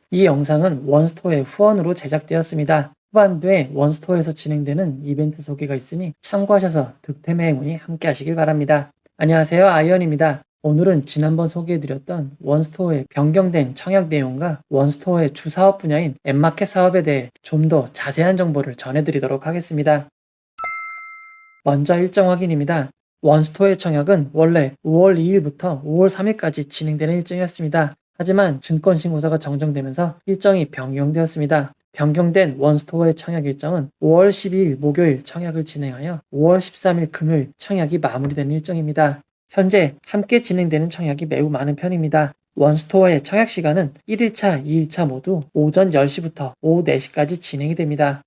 이 영상은 원스토어의 후원으로 제작되었습니다. 후반부에 원스토어에서 진행되는 이벤트 소개가 있으니 참고하셔서 득템의 행운이 함께 하시길 바랍니다. 안녕하세요, 아이언입니다. 오늘은 지난번 소개해드렸던 원스토어의 변경된 청약 내용과 원스토어의 주사업 분야인 앱마켓 사업에 대해 좀 더 자세한 정보를 전해드리도록 하겠습니다. 먼저 일정 확인입니다. 원스토어의 청약은 원래 5월 2일부터 5월 3일까지 진행되는 일정이었습니다. 하지만 증권신고서가 정정되면서 일정이 변경되었습니다. 변경된 원스토어의 청약 일정은 5월 12일 목요일 청약을 진행하여 5월 13일 금요일 청약이 마무리되는 일정입니다. 현재 함께 진행되는 청약이 매우 많은 편입니다. 원스토어의 청약 시간은 1일차, 2일차 모두 오전 10시부터 오후 4시까지 진행이 됩니다.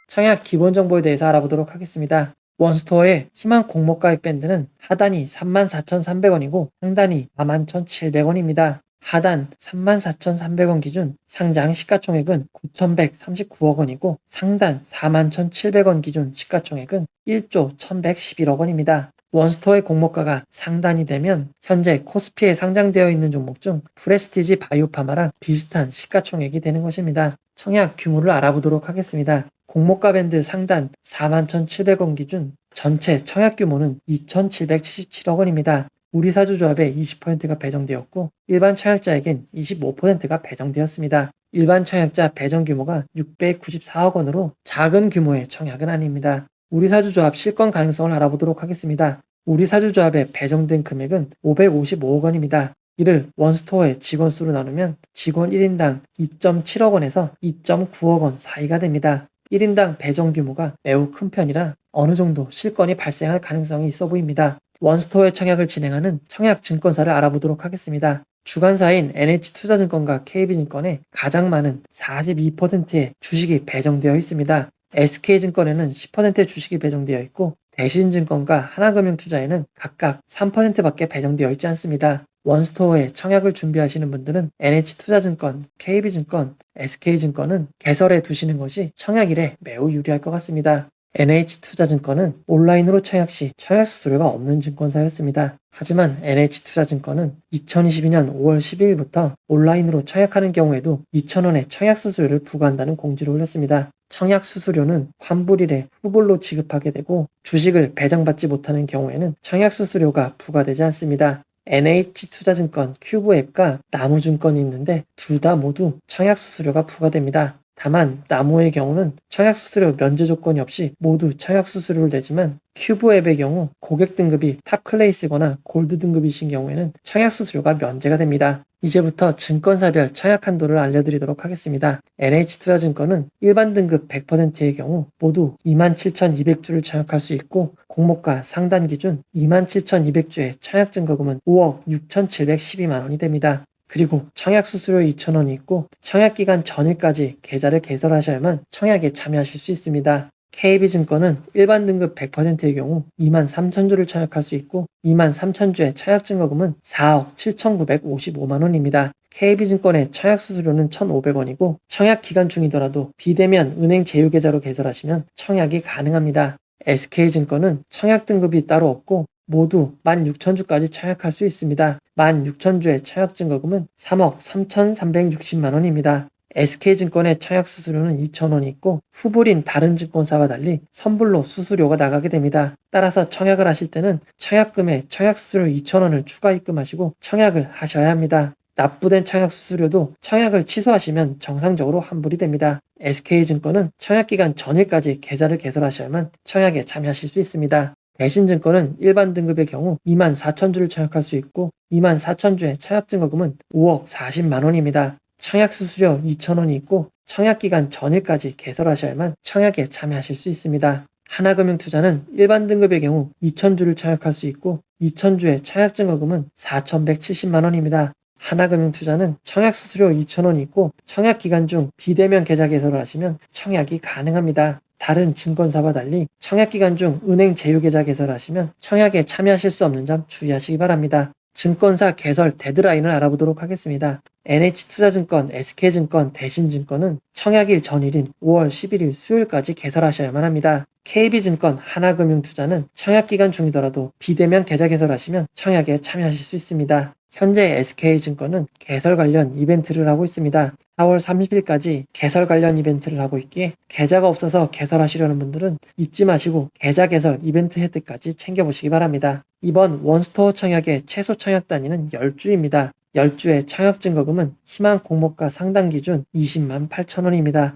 청약 기본 정보에 대해서 알아보도록 하겠습니다. 원스토어의 희망 공모가액 밴드는 하단이 34,300원이고 상단이 41,700원입니다. 하단 34,300원 기준 상장 시가총액은 9,139억 원이고 상단 41,700원 기준 시가총액은 1조 1,111억 원입니다. 원스토어의 공모가가 상단이 되면 현재 코스피에 상장되어 있는 종목 중 프레스티지 바이오파마랑 비슷한 시가총액이 되는 것입니다. 청약 규모를 알아보도록 하겠습니다. 공모가 밴드 상단 41,700원 기준 전체 청약 규모는 2,777억 원입니다. 우리 사주조합에 20%가 배정되었고 일반 청약자에겐 25%가 배정되었습니다. 일반 청약자 배정 규모가 694억 원으로 작은 규모의 청약은 아닙니다. 우리 사주조합 실권 가능성을 알아보도록 하겠습니다. 우리 사주조합에 배정된 금액은 555억 원입니다. 이를 원스토어의 직원 수로 나누면 직원 1인당 2.7억 원에서 2.9억 원 사이가 됩니다. 1인당 배정 규모가 매우 큰 편이라 어느 정도 실권이 발생할 가능성이 있어 보입니다. 원스토어의 청약을 진행하는 청약증권사를 알아보도록 하겠습니다. 주관사인 NH투자증권과 KB증권에 가장 많은 42%의 주식이 배정되어 있습니다. SK증권에는 10%의 주식이 배정되어 있고 대신증권과 하나금융투자에는 각각 3%밖에 배정되어 있지 않습니다. 원스토어에 청약을 준비하시는 분들은 NH투자증권, KB증권, SK증권은 개설해 두시는 것이 청약일에 매우 유리할 것 같습니다. NH투자증권은 온라인으로 청약 시 청약 수수료가 없는 증권사였습니다. 하지만 NH투자증권은 2022년 5월 12일부터 온라인으로 청약하는 경우에도 2,000원의 청약 수수료를 부과한다는 공지를 올렸습니다. 청약 수수료는 환불일에 후불로 지급하게 되고 주식을 배정받지 못하는 경우에는 청약 수수료가 부과되지 않습니다. NH투자증권 큐브앱과 나무증권이 있는데 둘 다 모두 청약 수수료가 부과됩니다. 다만 나무의 경우는 청약 수수료 면제 조건이 없이 모두 청약 수수료를 내지만 큐브앱의 경우 고객 등급이 탑클래스거나 골드 등급이신 경우에는 청약 수수료가 면제가 됩니다. 이제부터 증권사별 청약 한도를 알려드리도록 하겠습니다. NH투자증권은 일반 등급 100%의 경우 모두 27,200주를 청약할 수 있고 공모가 상단 기준 27,200주의 청약 증거금은 5억 6,712만 원이 됩니다. 그리고 청약 수수료 2,000원이 있고 청약 기간 전일까지 계좌를 개설하셔야만 청약에 참여하실 수 있습니다. KB증권은 일반 등급 100%의 경우 23,000주를 청약할 수 있고 23,000주의 청약 증거금은 4억 7,955만 원입니다. KB증권의 청약 수수료는 1,500원이고 청약 기간 중이더라도 비대면 은행 제휴계좌로 개설하시면 청약이 가능합니다. SK증권은 청약 등급이 따로 없고 모두 16,000주까지 청약할 수 있습니다. 16,000주의 청약 증거금은 3억 3,360만 원입니다. SK증권의 청약 수수료는 2,000원이 있고 후불인 다른 증권사와 달리 선불로 수수료가 나가게 됩니다. 따라서 청약을 하실 때는 청약금에 청약 수수료 2,000원을 추가 입금하시고 청약을 하셔야 합니다. 납부된 청약 수수료도 청약을 취소하시면 정상적으로 환불이 됩니다. SK증권은 청약기간 전일까지 계좌를 개설하셔야만 청약에 참여하실 수 있습니다. 대신증권은 일반 등급의 경우 24,000주를 청약할 수 있고 24,000주의 청약 증거금은 5억 40만 원입니다. 청약 수수료 2,000원이 있고 청약 기간 전일까지 개설하셔야만 청약에 참여하실 수 있습니다. 하나금융투자는 일반 등급의 경우 2,000주를 청약할 수 있고 2,000주의 청약 증거금은 4,170만 원입니다. 하나금융투자는 청약 수수료 2,000원이 있고 청약 기간 중 비대면 계좌 개설을 하시면 청약이 가능합니다. 다른 증권사와 달리 청약 기간 중 은행 제휴계좌 개설하시면 청약에 참여하실 수 없는 점 주의하시기 바랍니다. 증권사 개설 데드라인을 알아보도록 하겠습니다. NH투자증권, SK증권, 대신증권은 청약일 전일인 5월 11일 수요일까지 개설하셔야만 합니다. KB증권, 하나금융투자는 청약기간 중이더라도 비대면 계좌 개설하시면 청약에 참여하실 수 있습니다. 현재 SK증권은 개설 관련 이벤트를 하고 있습니다. 4월 30일까지 개설 관련 이벤트를 하고 있기에 계좌가 없어서 개설하시려는 분들은 잊지 마시고 계좌 개설 이벤트 혜택까지 챙겨보시기 바랍니다. 이번 원스토어 청약의 최소 청약 단위는 10주입니다. 10주의 청약 증거금은 희망 공모가 상당 기준 20만 8천 원입니다.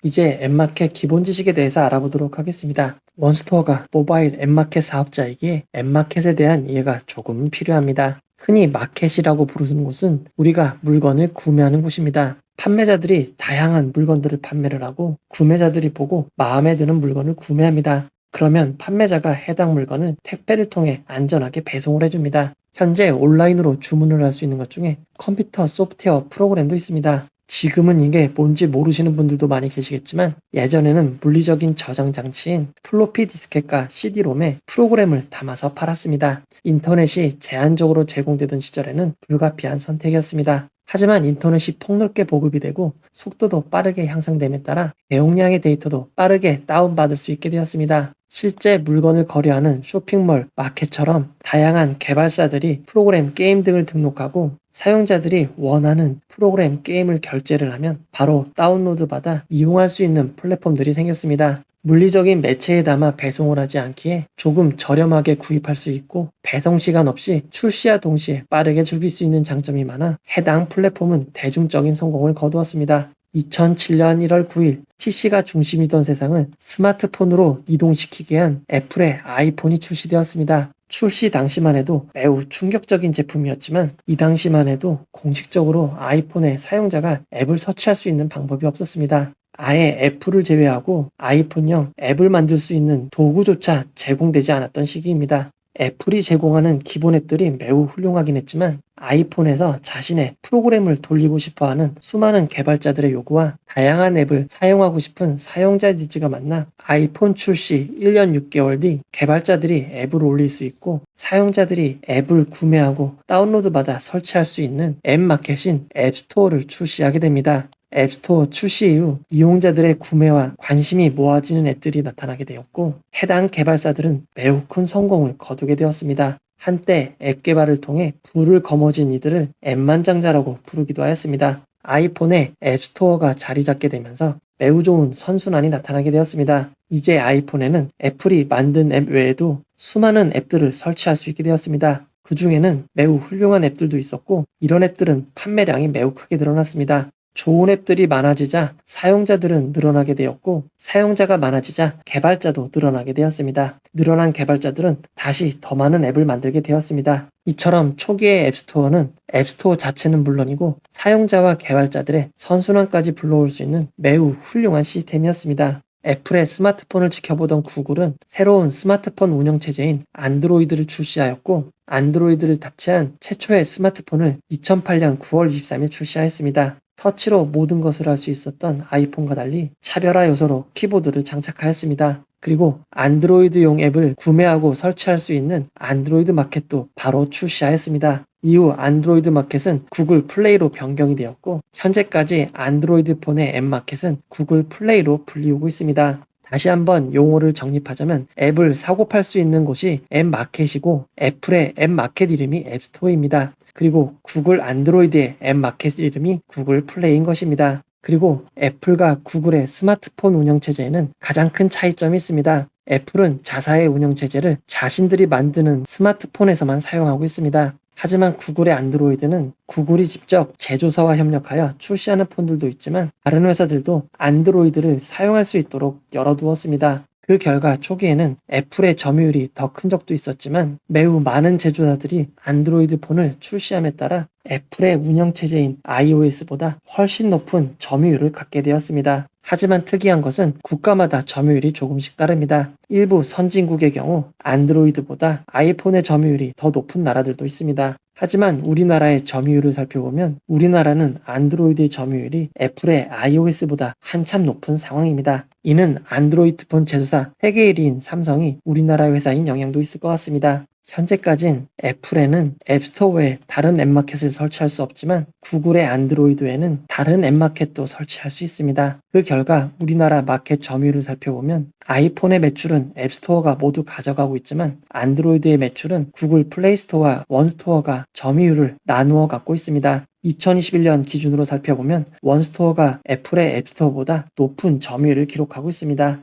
이제 앱마켓 기본 지식에 대해서 알아보도록 하겠습니다. 원스토어가 모바일 앱마켓 사업자이기에 앱마켓에 대한 이해가 조금 필요합니다. 흔히 마켓이라고 부르는 곳은 우리가 물건을 구매하는 곳입니다. 판매자들이 다양한 물건들을 판매를 하고 구매자들이 보고 마음에 드는 물건을 구매합니다. 그러면 판매자가 해당 물건을 택배를 통해 안전하게 배송을 해줍니다. 현재 온라인으로 주문을 할 수 있는 것 중에 컴퓨터 소프트웨어 프로그램도 있습니다. 지금은 이게 뭔지 모르시는 분들도 많이 계시겠지만 예전에는 물리적인 저장 장치인 플로피 디스켓과 CD롬에 프로그램을 담아서 팔았습니다. 인터넷이 제한적으로 제공되던 시절에는 불가피한 선택이었습니다. 하지만 인터넷이 폭넓게 보급이 되고 속도도 빠르게 향상됨에 따라 대용량의 데이터도 빠르게 다운받을 수 있게 되었습니다. 실제 물건을 거래하는 쇼핑몰, 마켓처럼 다양한 개발사들이 프로그램, 게임 등을 등록하고 사용자들이 원하는 프로그램, 게임을 결제를 하면 바로 다운로드 받아 이용할 수 있는 플랫폼들이 생겼습니다. 물리적인 매체에 담아 배송을 하지 않기에 조금 저렴하게 구입할 수 있고 배송 시간 없이 출시와 동시에 빠르게 즐길 수 있는 장점이 많아 해당 플랫폼은 대중적인 성공을 거두었습니다. 2007년 1월 9일 PC가 중심이던 세상을 스마트폰으로 이동시키게 한 애플의 아이폰이 출시되었습니다. 출시 당시만 해도 매우 충격적인 제품이었지만 이 당시만 해도 공식적으로 아이폰의 사용자가 앱을 설치할 수 있는 방법이 없었습니다. 아예 애플을 제외하고 아이폰용 앱을 만들 수 있는 도구조차 제공되지 않았던 시기입니다. 애플이 제공하는 기본 앱들이 매우 훌륭하긴 했지만 아이폰에서 자신의 프로그램을 돌리고 싶어하는 수많은 개발자들의 요구와 다양한 앱을 사용하고 싶은 사용자 니즈가 만나 아이폰 출시 1년 6개월 뒤 개발자들이 앱을 올릴 수 있고 사용자들이 앱을 구매하고 다운로드 받아 설치할 수 있는 앱 마켓인 앱스토어를 출시하게 됩니다. 앱스토어 출시 이후 이용자들의 구매와 관심이 모아지는 앱들이 나타나게 되었고 해당 개발사들은 매우 큰 성공을 거두게 되었습니다. 한때 앱 개발을 통해 부를 거머쥔 이들을 앱만장자라고 부르기도 하였습니다. 아이폰에 앱스토어가 자리 잡게 되면서 매우 좋은 선순환이 나타나게 되었습니다. 이제 아이폰에는 애플이 만든 앱 외에도 수많은 앱들을 설치할 수 있게 되었습니다. 그 중에는 매우 훌륭한 앱들도 있었고 이런 앱들은 판매량이 매우 크게 늘어났습니다. 좋은 앱들이 많아지자 사용자들은 늘어나게 되었고 사용자가 많아지자 개발자도 늘어나게 되었습니다. 늘어난 개발자들은 다시 더 많은 앱을 만들게 되었습니다. 이처럼 초기의 앱스토어는 앱스토어 자체는 물론이고 사용자와 개발자들의 선순환까지 불러올 수 있는 매우 훌륭한 시스템이었습니다. 애플의 스마트폰을 지켜보던 구글은 새로운 스마트폰 운영체제인 안드로이드를 출시하였고 안드로이드를 탑재한 최초의 스마트폰을 2008년 9월 23일 출시하였습니다. 터치로 모든 것을 할 수 있었던 아이폰과 달리 차별화 요소로 키보드를 장착하였습니다. 그리고 안드로이드용 앱을 구매하고 설치할 수 있는 안드로이드 마켓도 바로 출시하였습니다. 이후 안드로이드 마켓은 구글 플레이로 변경이 되었고 현재까지 안드로이드 폰의 앱 마켓은 구글 플레이로 불리우고 있습니다. 다시 한번 용어를 정립하자면 앱을 사고 팔 수 있는 곳이 앱 마켓이고 애플의 앱 마켓 이름이 앱스토어입니다. 그리고 구글 안드로이드의 앱 마켓 이름이 구글 플레이인 것입니다. 그리고 애플과 구글의 스마트폰 운영체제에는 가장 큰 차이점이 있습니다. 애플은 자사의 운영체제를 자신들이 만드는 스마트폰에서만 사용하고 있습니다. 하지만 구글의 안드로이드는 구글이 직접 제조사와 협력하여 출시하는 폰들도 있지만 다른 회사들도 안드로이드를 사용할 수 있도록 열어두었습니다. 그 결과 초기에는 애플의 점유율이 더 큰 적도 있었지만 매우 많은 제조사들이 안드로이드 폰을 출시함에 따라 애플의 운영체제인 iOS보다 훨씬 높은 점유율을 갖게 되었습니다. 하지만 특이한 것은 국가마다 점유율이 조금씩 다릅니다. 일부 선진국의 경우 안드로이드보다 아이폰의 점유율이 더 높은 나라들도 있습니다. 하지만 우리나라의 점유율을 살펴보면 우리나라는 안드로이드의 점유율이 애플의 iOS보다 한참 높은 상황입니다. 이는 안드로이드 폰 제조사 세계 1위인 삼성이 우리나라 회사인 영향도 있을 것 같습니다. 현재까진 애플에는 앱스토어에 다른 앱마켓을 설치할 수 없지만 구글의 안드로이드에는 다른 앱마켓도 설치할 수 있습니다. 그 결과 우리나라 마켓 점유율을 살펴보면 아이폰의 매출은 앱스토어가 모두 가져가고 있지만 안드로이드의 매출은 구글 플레이스토어와 원스토어가 점유율을 나누어 갖고 있습니다. 2021년 기준으로 살펴보면 원스토어가 애플의 앱스토어보다 높은 점유율을 기록하고 있습니다.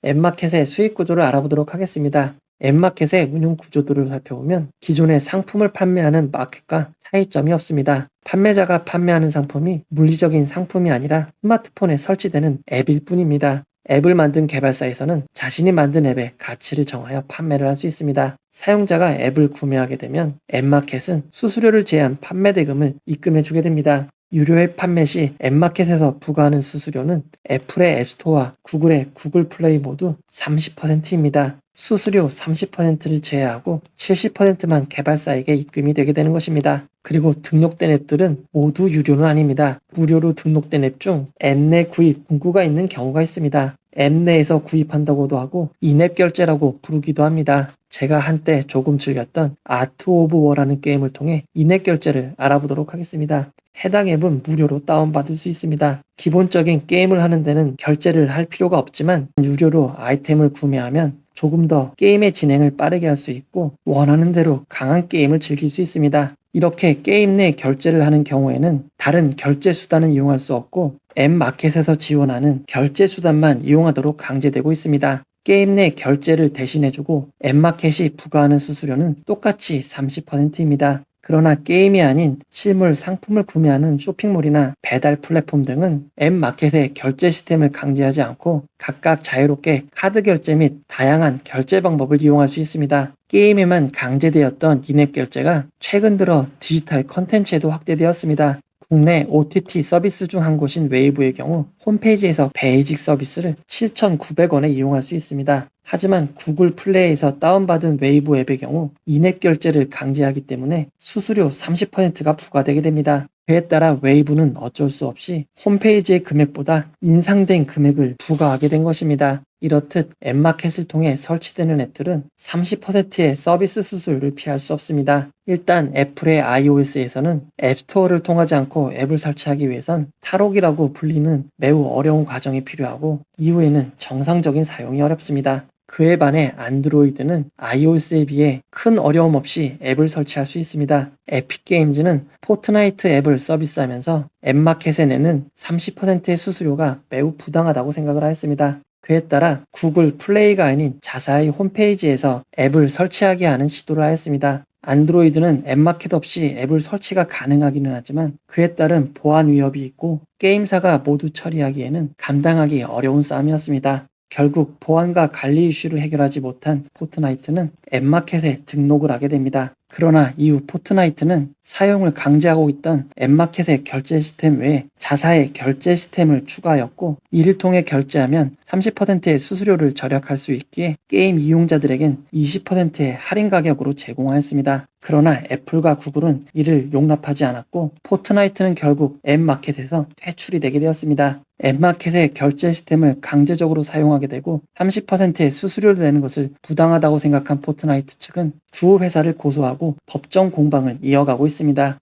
앱마켓의 수익 구조를 알아보도록 하겠습니다. 앱마켓의 운영 구조도를 살펴보면 기존의 상품을 판매하는 마켓과 차이점이 없습니다. 판매자가 판매하는 상품이 물리적인 상품이 아니라 스마트폰에 설치되는 앱일 뿐입니다. 앱을 만든 개발사에서는 자신이 만든 앱의 가치를 정하여 판매를 할 수 있습니다. 사용자가 앱을 구매하게 되면 앱마켓은 수수료를 제한 판매 대금을 입금해 주게 됩니다. 유료 앱 판매 시 앱마켓에서 부과하는 수수료는 애플의 앱스토어와 구글의 구글 플레이 모두 30%입니다. 수수료 30%를 제외하고 70%만 개발사에게 입금이 되게 되는 것입니다. 그리고 등록된 앱들은 모두 유료는 아닙니다. 무료로 등록된 앱 중 앱 내 구입 문구가 있는 경우가 있습니다. 앱 내에서 구입한다고도 하고 인앱 결제라고 부르기도 합니다. 제가 한때 조금 즐겼던 아트 오브 워라는 게임을 통해 인앱 결제를 알아보도록 하겠습니다. 해당 앱은 무료로 다운받을 수 있습니다. 기본적인 게임을 하는 데는 결제를 할 필요가 없지만 유료로 아이템을 구매하면 조금 더 게임의 진행을 빠르게 할 수 있고 원하는 대로 강한 게임을 즐길 수 있습니다. 이렇게 게임 내 결제를 하는 경우에는 다른 결제 수단은 이용할 수 없고 앱 마켓에서 지원하는 결제 수단만 이용하도록 강제되고 있습니다. 게임 내 결제를 대신해주고 앱마켓이 부과하는 수수료는 똑같이 30%입니다. 그러나 게임이 아닌 실물 상품을 구매하는 쇼핑몰이나 배달 플랫폼 등은 앱마켓의 결제 시스템을 강제하지 않고 각각 자유롭게 카드 결제 및 다양한 결제 방법을 이용할 수 있습니다. 게임에만 강제되었던 인앱 결제가 최근 들어 디지털 컨텐츠에도 확대되었습니다. 국내 OTT 서비스 중 한 곳인 웨이브의 경우 홈페이지에서 베이직 서비스를 7,900원에 이용할 수 있습니다. 하지만 구글 플레이에서 다운받은 웨이브 앱의 경우 인앱 결제를 강제하기 때문에 수수료 30%가 부과되게 됩니다. 그에 따라 웨이브는 어쩔 수 없이 홈페이지의 금액보다 인상된 금액을 부과하게 된 것입니다. 이렇듯 앱마켓을 통해 설치되는 앱들은 30%의 서비스 수수료를 피할 수 없습니다. 일단 애플의 iOS에서는 앱스토어를 통하지 않고 앱을 설치하기 위해선 탈옥이라고 불리는 매우 어려운 과정이 필요하고 이후에는 정상적인 사용이 어렵습니다. 그에 반해 안드로이드는 iOS에 비해 큰 어려움 없이 앱을 설치할 수 있습니다. 에픽게임즈는 포트나이트 앱을 서비스하면서 앱마켓에 내는 30%의 수수료가 매우 부당하다고 생각을 하였습니다. 그에 따라 구글 플레이가 아닌 자사의 홈페이지에서 앱을 설치하게 하는 시도를 하였습니다. 안드로이드는 앱마켓 없이 앱을 설치가 가능하기는 하지만 그에 따른 보안 위협이 있고 게임사가 모두 처리하기에는 감당하기 어려운 싸움이었습니다. 결국 보안과 관리 이슈를 해결하지 못한 포트나이트는 앱마켓에 등록을 하게 됩니다. 그러나 이후 포트나이트는 사용을 강제하고 있던 앱마켓의 결제 시스템 외에 자사의 결제 시스템을 추가하였고 이를 통해 결제하면 30%의 수수료를 절약할 수 있기에 게임 이용자들에겐 20%의 할인 가격으로 제공하였습니다. 그러나 애플과 구글은 이를 용납하지 않았고 포트나이트는 결국 앱마켓에서 퇴출이 되게 되었습니다. 앱마켓의 결제 시스템을 강제적으로 사용하게 되고 30%의 수수료를 내는 것을 부당하다고 생각한 포트나이트 측은 두 회사를 고소하고 법정 공방을 이어가고 있습니다.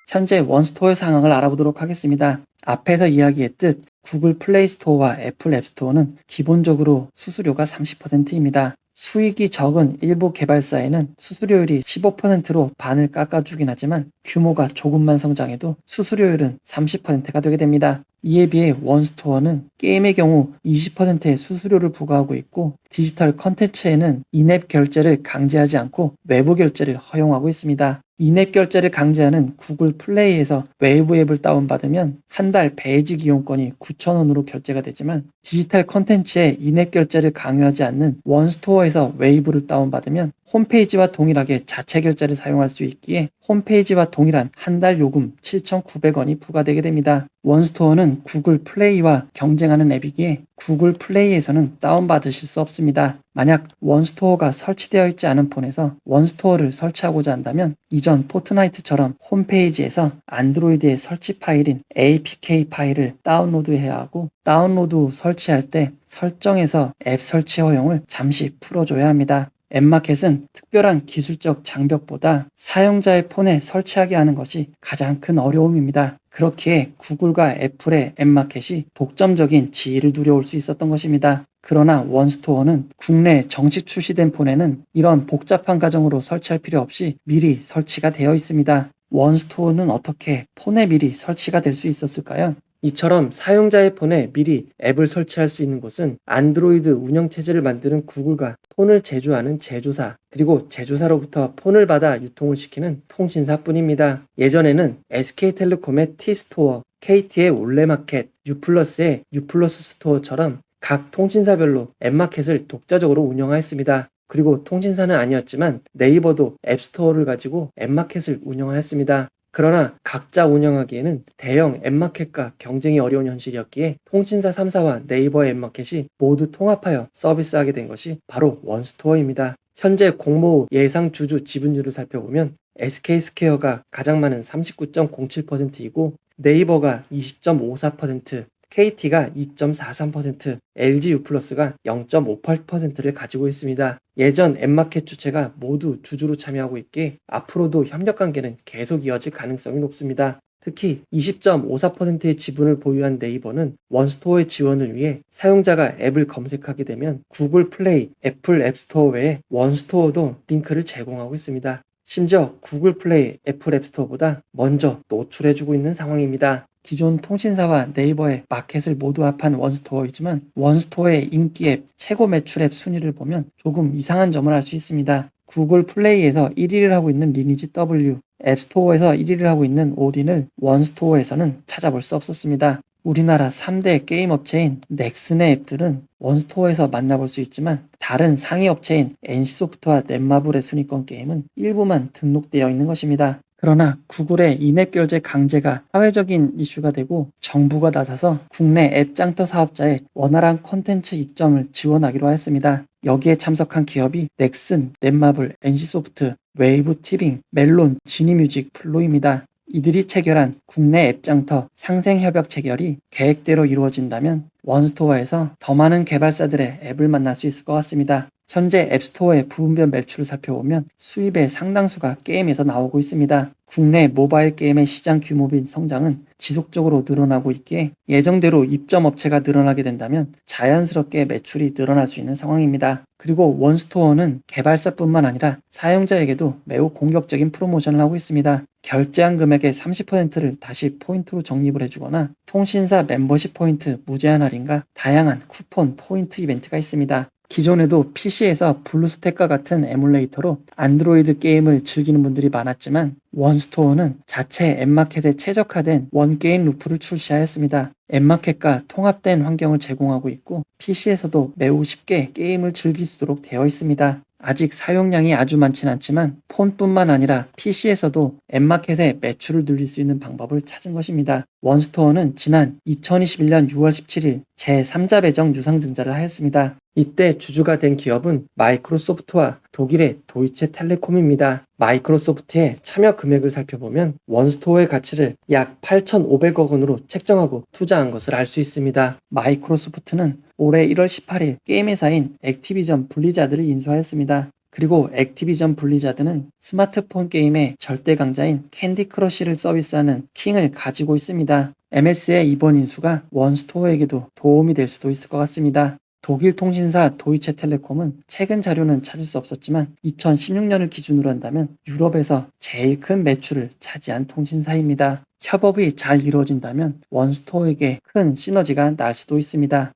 현재 원스토어의 상황을 알아보도록 하겠습니다. 앞에서 이야기했듯 구글 플레이 스토어와 애플 앱스토어는 기본적으로 수수료가 30%입니다. 수익이 적은 일부 개발사에는 수수료율이 15%로 반을 깎아주긴 하지만 규모가 조금만 성장해도 수수료율은 30%가 되게 됩니다. 이에 비해 원스토어는 게임의 경우 20%의 수수료를 부과하고 있고 디지털 컨텐츠에는 인앱 결제를 강제하지 않고 외부 결제를 허용하고 있습니다. 인앱 결제를 강제하는 구글 플레이에서 웨이브 앱을 다운받으면 한 달 베이직 이용권이 9,000원으로 결제가 되지만 디지털 컨텐츠에 인앱 결제를 강요하지 않는 원스토어에서 웨이브를 다운받으면 홈페이지와 동일하게 자체 결제를 사용할 수 있기에 홈페이지와 동일한 한 달 요금 7,900원이 부과되게 됩니다. 원스토어는 구글 플레이와 경쟁하는 앱이기에 구글 플레이에서는 다운받으실 수 없습니다. 만약 원스토어가 설치되어 있지 않은 폰에서 원스토어를 설치하고자 한다면 이전 포트나이트처럼 홈페이지에서 안드로이드의 설치 파일인 APK 파일을 다운로드해야 하고 다운로드 후 설치할 때 설정에서 앱 설치 허용을 잠시 풀어줘야 합니다. 앱마켓은 특별한 기술적 장벽보다 사용자의 폰에 설치하게 하는 것이 가장 큰 어려움입니다. 그렇기에 구글과 애플의 앱마켓이 독점적인 지위를 누려올 수 있었던 것입니다. 그러나 원스토어는 국내 정식 출시된 폰에는 이런 복잡한 과정으로 설치할 필요 없이 미리 설치가 되어 있습니다. 원스토어는 어떻게 폰에 미리 설치가 될 수 있었을까요? 이처럼 사용자의 폰에 미리 앱을 설치할 수 있는 곳은 안드로이드 운영체제를 만드는 구글과 폰을 제조하는 제조사, 그리고 제조사로부터 폰을 받아 유통을 시키는 통신사뿐입니다. 예전에는 SK텔레콤의 T스토어, KT의 올레마켓, 유플러스의 유플러스 스토어처럼 각 통신사별로 앱마켓을 독자적으로 운영하였습니다. 그리고 통신사는 아니었지만 네이버도 앱스토어를 가지고 앱마켓을 운영하였습니다. 그러나 각자 운영하기에는 대형 앱마켓과 경쟁이 어려운 현실이었기에 통신사 3사와 네이버의 앱마켓이 모두 통합하여 서비스하게 된 것이 바로 원스토어입니다. 현재 공모 예상 주주 지분율을 살펴보면 SK스퀘어가 가장 많은 39.07%이고 네이버가 20.54%, KT가 2.43%, LG U+가 0.58%를 가지고 있습니다. 예전 앱마켓 주체가 모두 주주로 참여하고 있기에 앞으로도 협력관계는 계속 이어질 가능성이 높습니다. 특히 20.54%의 지분을 보유한 네이버는 원스토어의 지원을 위해 사용자가 앱을 검색하게 되면 구글 플레이, 애플 앱스토어 외에 원스토어도 링크를 제공하고 있습니다. 심지어 구글 플레이, 애플 앱스토어보다 먼저 노출해주고 있는 상황입니다. 기존 통신사와 네이버의 마켓을 모두 합한 원스토어이지만 원스토어의 인기 앱, 최고 매출 앱 순위를 보면 조금 이상한 점을 알 수 있습니다. 구글 플레이에서 1위를 하고 있는 리니지 W, 앱스토어에서 1위를 하고 있는 오딘을 원스토어에서는 찾아볼 수 없었습니다. 우리나라 3대 게임 업체인 넥슨의 앱들은 원스토어에서 만나볼 수 있지만 다른 상위 업체인 NC소프트와 넷마블의 순위권 게임은 일부만 등록되어 있는 것입니다. 그러나 구글의 인앱 결제 강제가 사회적인 이슈가 되고 정부가 나서서 국내 앱 짱터 사업자의 원활한 콘텐츠 입점을 지원하기로 하였습니다. 여기에 참석한 기업이 넥슨, 넷마블, NC소프트, 웨이브 티빙, 멜론, 지니뮤직, 플로입니다. 이들이 체결한 국내 앱 짱터 상생협약 체결이 계획대로 이루어진다면 원스토어에서 더 많은 개발사들의 앱을 만날 수 있을 것 같습니다. 현재 앱스토어의 부분별 매출을 살펴보면 수입의 상당수가 게임에서 나오고 있습니다. 국내 모바일 게임의 시장 규모 및 성장은 지속적으로 늘어나고 있기에 예정대로 입점 업체가 늘어나게 된다면 자연스럽게 매출이 늘어날 수 있는 상황입니다. 그리고 원스토어는 개발사뿐만 아니라 사용자에게도 매우 공격적인 프로모션을 하고 있습니다. 결제한 금액의 30%를 다시 포인트로 적립을 해주거나 통신사 멤버십 포인트 무제한 할인과 다양한 쿠폰 포인트 이벤트가 있습니다. 기존에도 PC에서 블루스택과 같은 에뮬레이터로 안드로이드 게임을 즐기는 분들이 많았지만 원스토어는 자체 앱마켓에 최적화된 원게임 루프를 출시하였습니다. 앱마켓과 통합된 환경을 제공하고 있고 PC에서도 매우 쉽게 게임을 즐길 수 있도록 되어 있습니다. 아직 사용량이 아주 많진 않지만 폰뿐만 아니라 PC에서도 앱마켓의 매출을 늘릴 수 있는 방법을 찾은 것입니다. 원스토어는 지난 2021년 6월 17일 제3자 배정 유상증자를 하였습니다. 이때 주주가 된 기업은 마이크로소프트와 독일의 도이체 텔레콤입니다. 마이크로소프트의 참여 금액을 살펴보면 원스토어의 가치를 약 8,500억 원으로 책정하고 투자한 것을 알 수 있습니다. 마이크로소프트는 올해 1월 18일 게임 회사인 액티비전 블리자드를 인수하였습니다. 그리고 액티비전 블리자드는 스마트폰 게임의 절대 강자인 캔디 크러쉬를 서비스하는 킹을 가지고 있습니다. MS의 이번 인수가 원스토어에게도 도움이 될 수도 있을 것 같습니다. 독일 통신사 도이체 텔레콤은 최근 자료는 찾을 수 없었지만 2016년을 기준으로 한다면 유럽에서 제일 큰 매출을 차지한 통신사입니다. 협업이 잘 이루어진다면 원스토어에게 큰 시너지가 날 수도 있습니다.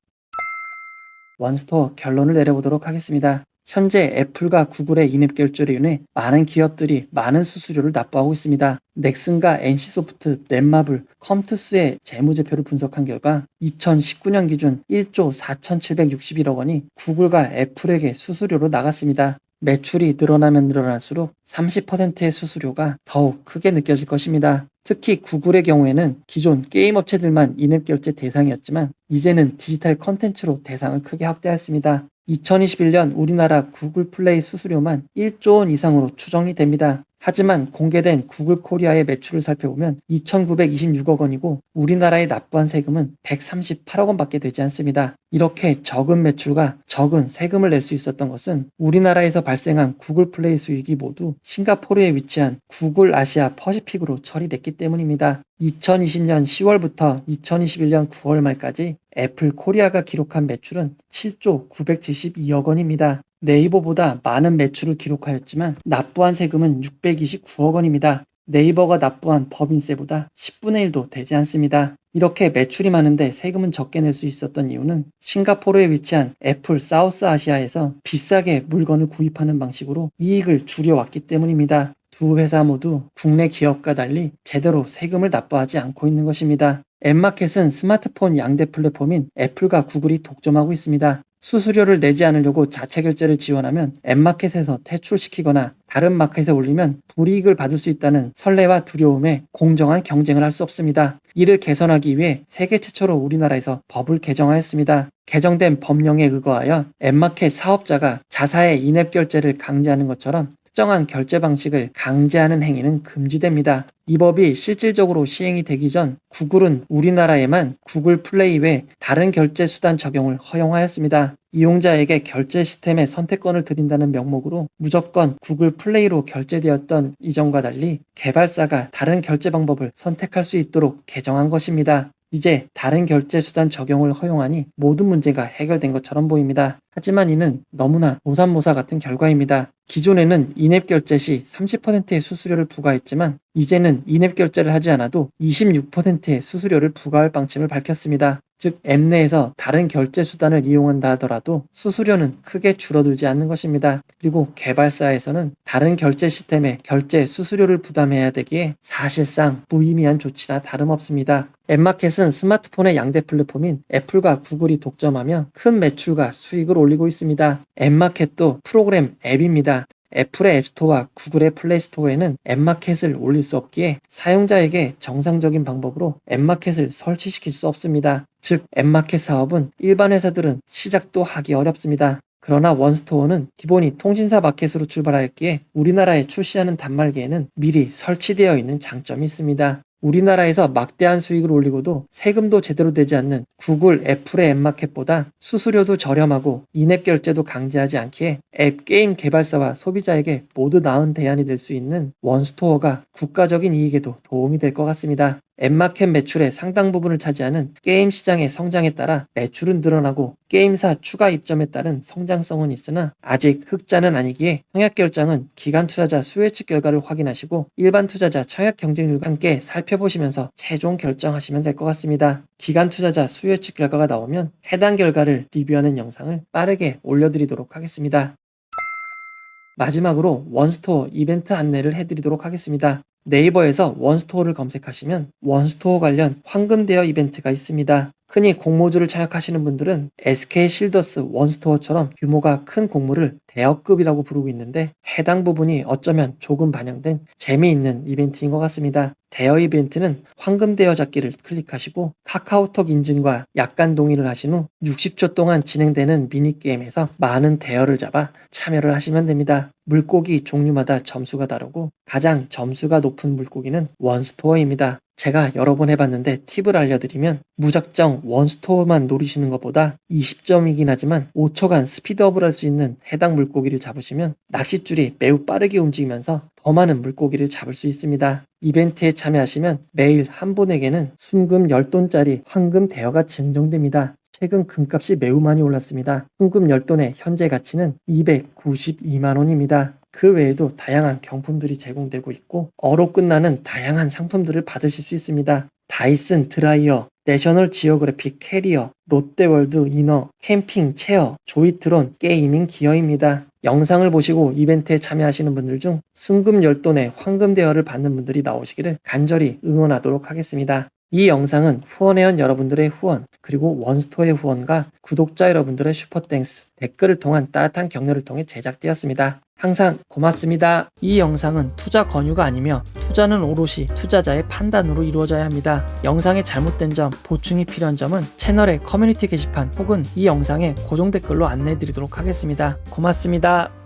원스토어 결론을 내려보도록 하겠습니다. 현재 애플과 구글의 인앱 결제로 인해 많은 기업들이 많은 수수료를 납부하고 있습니다. 넥슨과 NC소프트, 넷마블, 컴투스의 재무제표를 분석한 결과 2019년 기준 1조 4,761억 원이 구글과 애플에게 수수료로 나갔습니다. 매출이 늘어나면 늘어날수록 30%의 수수료가 더욱 크게 느껴질 것입니다. 특히 구글의 경우에는 기존 게임 업체들만 인앱 결제 대상이었지만 이제는 디지털 컨텐츠로 대상을 크게 확대했습니다. 2021년 우리나라 구글 플레이 수수료만 1조 원 이상으로 추정이 됩니다. 하지만 공개된 구글 코리아의 매출을 살펴보면 2,926억 원이고 우리나라에 납부한 세금은 138억 원밖에 되지 않습니다. 이렇게 적은 매출과 적은 세금을 낼 수 있었던 것은 우리나라에서 발생한 구글 플레이 수익이 모두 싱가포르에 위치한 구글 아시아 퍼시픽으로 처리됐기 때문입니다. 2020년 10월부터 2021년 9월 말까지 애플 코리아가 기록한 매출은 7조 972억 원입니다. 네이버보다 많은 매출을 기록하였지만 납부한 세금은 629억 원입니다. 네이버가 납부한 법인세보다 10분의 1도 되지 않습니다. 이렇게 매출이 많은데 세금은 적게 낼 수 있었던 이유는 싱가포르에 위치한 애플 사우스 아시아에서 비싸게 물건을 구입하는 방식으로 이익을 줄여왔기 때문입니다. 두 회사 모두 국내 기업과 달리 제대로 세금을 납부하지 않고 있는 것입니다. 앱마켓은 스마트폰 양대 플랫폼인 애플과 구글이 독점하고 있습니다. 수수료를 내지 않으려고 자체 결제를 지원하면 앱마켓에서 퇴출시키거나 다른 마켓에 올리면 불이익을 받을 수 있다는 설레와 두려움에 공정한 경쟁을 할 수 없습니다. 이를 개선하기 위해 세계 최초로 우리나라에서 법을 개정하였습니다. 개정된 법령에 의거하여 앱마켓 사업자가 자사의 인앱 결제를 강제하는 것처럼 특정한 결제 방식을 강제하는 행위는 금지됩니다. 이 법이 실질적으로 시행이 되기 전 구글은 우리나라에만 구글 플레이 외 다른 결제 수단 적용을 허용하였습니다. 이용자에게 결제 시스템의 선택권을 드린다는 명목으로 무조건 구글 플레이로 결제되었던 이전과 달리 개발사가 다른 결제 방법을 선택할 수 있도록 개정한 것입니다. 이제 다른 결제 수단 적용을 허용하니 모든 문제가 해결된 것처럼 보입니다. 하지만 이는 너무나 노삼모사 같은 결과입니다. 기존에는 인앱 결제 시 30%의 수수료를 부과했지만 이제는 인앱 결제를 하지 않아도 26%의 수수료를 부과할 방침을 밝혔습니다. 즉 앱 내에서 다른 결제 수단을 이용한다 하더라도 수수료는 크게 줄어들지 않는 것입니다. 그리고 개발사에서는 다른 결제 시스템에 결제 수수료를 부담해야 되기에 사실상 무의미한 조치나 다름없습니다. 앱마켓은 스마트폰의 양대 플랫폼인 애플과 구글이 독점하며 큰 매출과 수익을 올리고 있습니다. 앱마켓도 프로그램 앱입니다. 애플의 앱스토어와 구글의 플레이스토어에는 앱마켓을 올릴 수 없기에 사용자에게 정상적인 방법으로 앱마켓을 설치시킬 수 없습니다. 즉 앱마켓 사업은 일반 회사들은 시작도 하기 어렵습니다. 그러나 원스토어는 기본이 통신사 마켓으로 출발하였기에 우리나라에 출시하는 단말기에는 미리 설치되어 있는 장점이 있습니다. 우리나라에서 막대한 수익을 올리고도 세금도 제대로 되지 않는 구글, 애플의 앱마켓보다 수수료도 저렴하고 인앱 결제도 강제하지 않기에 앱 게임 개발사와 소비자에게 모두 나은 대안이 될 수 있는 원스토어가 국가적인 이익에도 도움이 될 것 같습니다. 앱마켓 매출의 상당 부분을 차지하는 게임 시장의 성장에 따라 매출은 늘어나고 게임사 추가 입점에 따른 성장성은 있으나 아직 흑자는 아니기에 청약 결정은 기관 투자자 수요 예측 결과를 확인하시고 일반 투자자 청약 경쟁률과 함께 살펴보시면서 최종 결정하시면 될 것 같습니다. 기관 투자자 수요 예측 결과가 나오면 해당 결과를 리뷰하는 영상을 빠르게 올려드리도록 하겠습니다. 마지막으로 원스토어 이벤트 안내를 해드리도록 하겠습니다. 네이버에서 원스토어를 검색하시면 원스토어 관련 황금 대여 이벤트가 있습니다. 흔히 공모주를 청약하시는 분들은 SK 실더스 원스토어처럼 규모가 큰 공모를 대여급이라고 부르고 있는데 해당 부분이 어쩌면 조금 반영된 재미있는 이벤트인 것 같습니다. 대여 이벤트는 황금 대여 잡기를 클릭하시고 카카오톡 인증과 약관 동의를 하신 후 60초 동안 진행되는 미니게임에서 많은 대여를 잡아 참여를 하시면 됩니다. 물고기 종류마다 점수가 다르고 가장 점수가 높은 물고기는 원스토어입니다. 제가 여러 번 해봤는데 팁을 알려드리면 무작정 원스토어만 노리시는 것보다 20점이긴 하지만 5초간 스피드업을 할 수 있는 해당 물고기를 잡으시면 낚싯줄이 매우 빠르게 움직이면서 더 많은 물고기를 잡을 수 있습니다. 이벤트에 참여하시면 매일 한 분에게는 순금 10돈짜리 황금 대여가 증정됩니다. 최근 금값이 매우 많이 올랐습니다. 순금 10돈의 현재 가치는 292만 원입니다. 그 외에도 다양한 경품들이 제공되고 있고 어로 끝나는 다양한 상품들을 받으실 수 있습니다. 다이슨 드라이어, 내셔널 지오그래픽 캐리어, 롯데월드 이너, 캠핑 체어, 조이트론, 게이밍 기어입니다. 영상을 보시고 이벤트에 참여하시는 분들 중 순금 10돈의 황금 대여를 받는 분들이 나오시기를 간절히 응원하도록 하겠습니다. 이 영상은 후원회원 여러분들의 후원, 그리고 원스토어의 후원과 구독자 여러분들의 슈퍼땡스, 댓글을 통한 따뜻한 격려를 통해 제작되었습니다. 항상 고맙습니다. 이 영상은 투자 권유가 아니며 투자는 오롯이 투자자의 판단으로 이루어져야 합니다. 영상에 잘못된 점, 보충이 필요한 점은 채널의 커뮤니티 게시판 혹은 이 영상의 고정 댓글로 안내해 드리도록 하겠습니다. 고맙습니다.